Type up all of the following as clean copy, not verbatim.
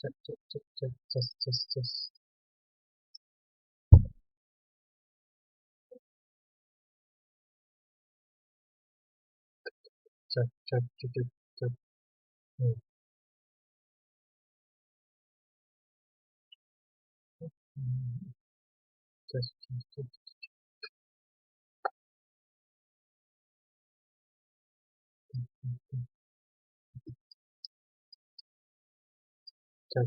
check, check, check, check, just. Check, check, check, check, check. Hmm. Hmm. Just, just, check.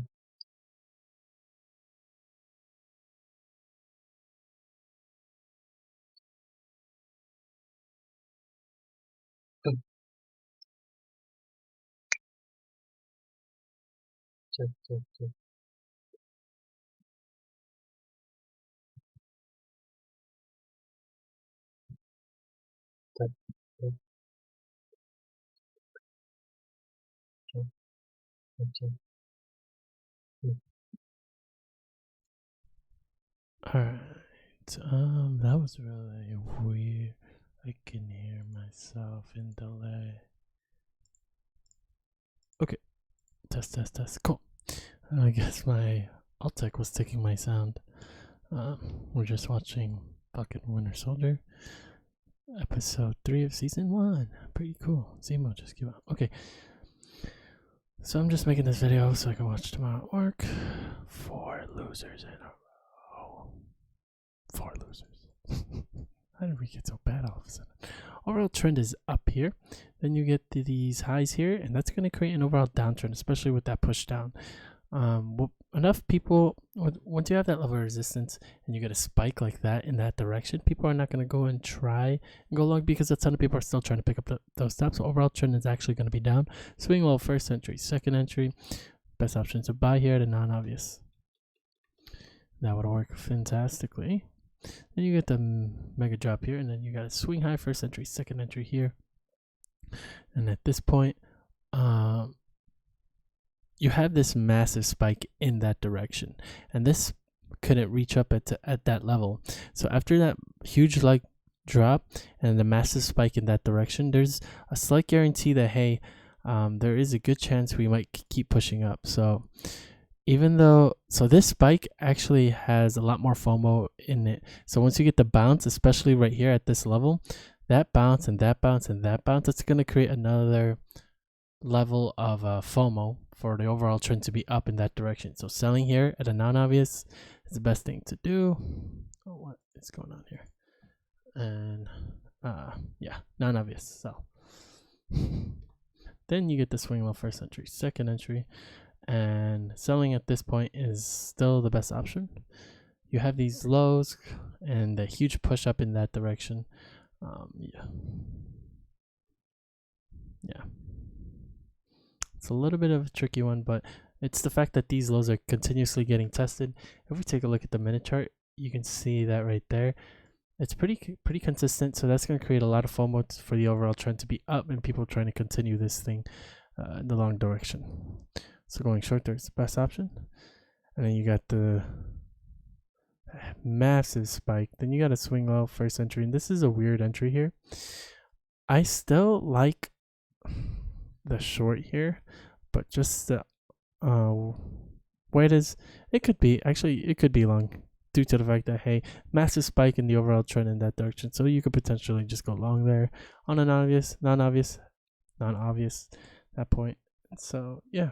Hmm. Check, check, check, check, check, check, check, check. Hmm. Alright, that was really weird. I can hear myself in delay. Okay, test. Cool. I guess my alt tech was taking my sound. We're just watching fucking Winter Soldier, episode 3 of season 1. Pretty cool. Zemo just came out. Okay, so I'm just making this video so I can watch tomorrow at work. 4 losers in a row. 4 losers. How did we get so bad all of a sudden? Overall trend is up here. Then you get these highs here, and that's going to create an overall downtrend, especially with that push down. Enough people, once you have that level of resistance and you get a spike like that in that direction, people are not going to go and try and go long because a ton of people are still trying to pick up those stops. So overall trend is actually going to be down. Swing low first entry, second entry. Best option to buy here at a non-obvious. That would work fantastically. Then you get the mega drop here, and then you got a swing high first entry, second entry here. And at this point, you have this massive spike in that direction, and this couldn't reach up at that level. So after that huge like drop and the massive spike in that direction, there's a slight guarantee that hey, there is a good chance we might keep pushing up. So even though this spike actually has a lot more FOMO in it. So once you get the bounce, especially right here at this level, that bounce and that bounce and that bounce, it's going to create another level of FOMO for the overall trend to be up in that direction. So selling here at a non-obvious is the best thing to do. Oh, what is going on here? And yeah, non-obvious. Sell. Then you get the swing low first entry, second entry, and selling at this point is still the best option. You have these lows and a huge push up in that direction. Yeah. It's a little bit of a tricky one, but it's the fact that these lows are continuously getting tested. If we take a look at the minute chart, you can see that right there. It's pretty consistent, so that's going to create a lot of FOMO for the overall trend to be up and people trying to continue this thing in the long direction. So going short there's the best option. And then you got the massive spike. Then you got a swing low first entry, and this is a weird entry here. I still like the short here, but just the way it is, it could be long due to the fact that hey, massive spike in the overall trend in that direction, so you could potentially just go long there on a non-obvious that point. So yeah,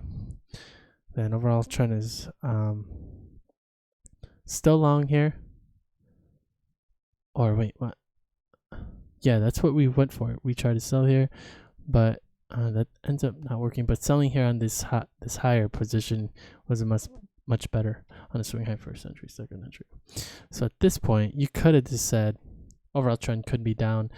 then overall trend is still long here. Or wait, what? Yeah, that's what we went for. We tried to sell here, but that ends up not working. But selling here on this higher position was a much better on a swing high first entry, second entry. So at this point, you could have just said overall trend could be down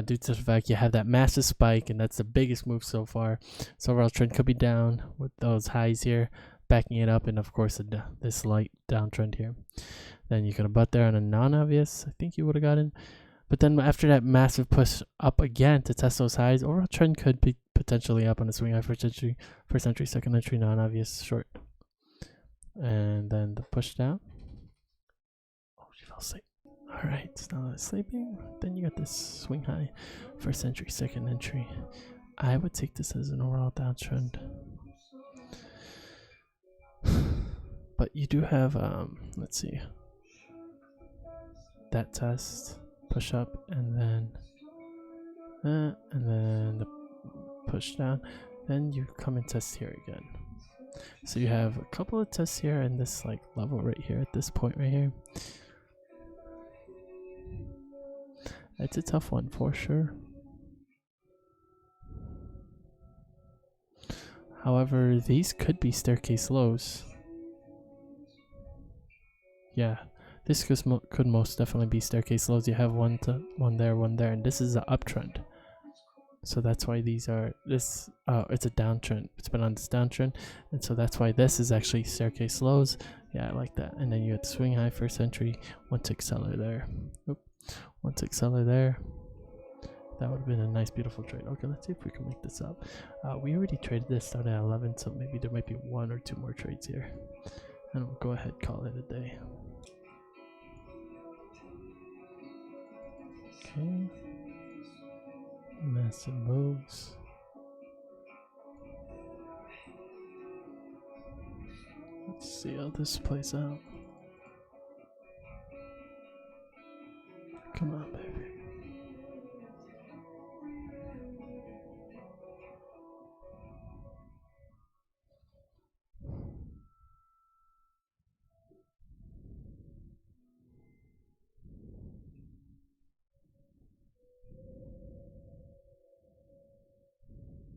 due to the fact you have that massive spike, and that's the biggest move so far. So overall trend could be down with those highs here, backing it up, and of course this light downtrend here. Then you could have bought there on a non-obvious. I think you would have gotten. But then after that massive push up again to test those highs, overall trend could be potentially up on the swing high first entry, second entry, non-obvious short. And then the push down. Oh, she fell asleep. All right, now that sleeping, then you got this swing high, first entry, second entry. I would take this as an overall downtrend. But you do have, let's see, that test, push up, and then the push down. Then you come and test here again. So you have a couple of tests here and this like level right here at this point right here. It's a tough one for sure. However, these could be staircase lows. Yeah, this could most definitely be staircase lows. You have one there, and this is an uptrend. So that's why these are it's a downtrend. It's been on this downtrend, and so that's why this is actually staircase lows. Yeah, I like that. And then you had swing high first entry, 1-tick seller there. Oop, 1-tick seller there. That would have been a nice, beautiful trade. Okay, let's see if we can make this up. We already traded this, started at 11, so maybe there might be 1 or 2 more trades here. And we'll go ahead and call it a day. Okay. Massive moves. Let's see how this plays out. Come on, baby.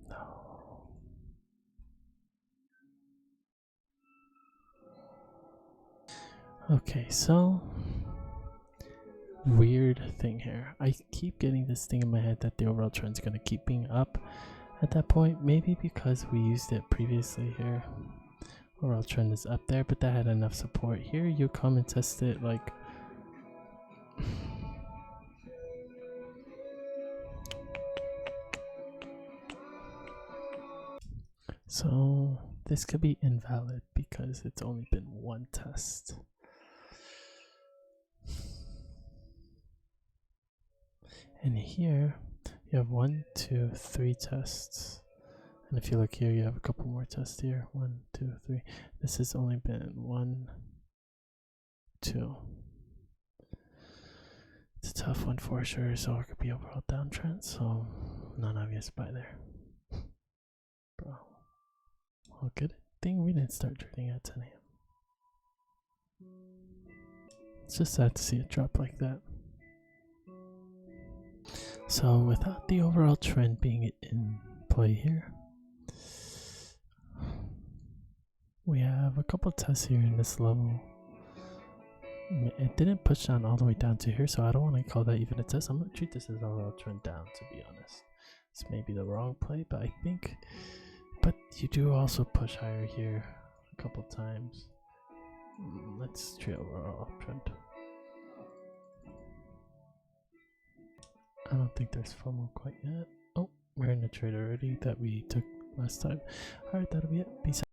No. Okay, so weird thing here. I keep getting this thing in my head that the overall trend's gonna keep being up at that point. Maybe because we used it previously here. Overall trend is up there, but that had enough support. Here you come and test it like so this could be invalid because it's only been one test. And here you have 1, 2, 3 tests. And if you look here, you have a couple more tests here. 1, 2, 3. This has only been 1, 2. It's a tough one for sure, so it could be overall downtrend, so non-obvious buy there. Bro. Well, good thing we didn't start trading at 10 a.m. It's just sad to see it drop like that. So without the overall trend being in play here, we have a couple tests here in this level. It didn't push down all the way down to here, so I don't want to call that even a test. I'm going to treat this as overall trend down, to be honest. This may be the wrong play, but I think, but you do also push higher here a couple times. Let's treat overall trend. I don't think there's FOMO quite yet. Oh, we're in the trade already that we took last time. Alright, that'll be it. Peace out.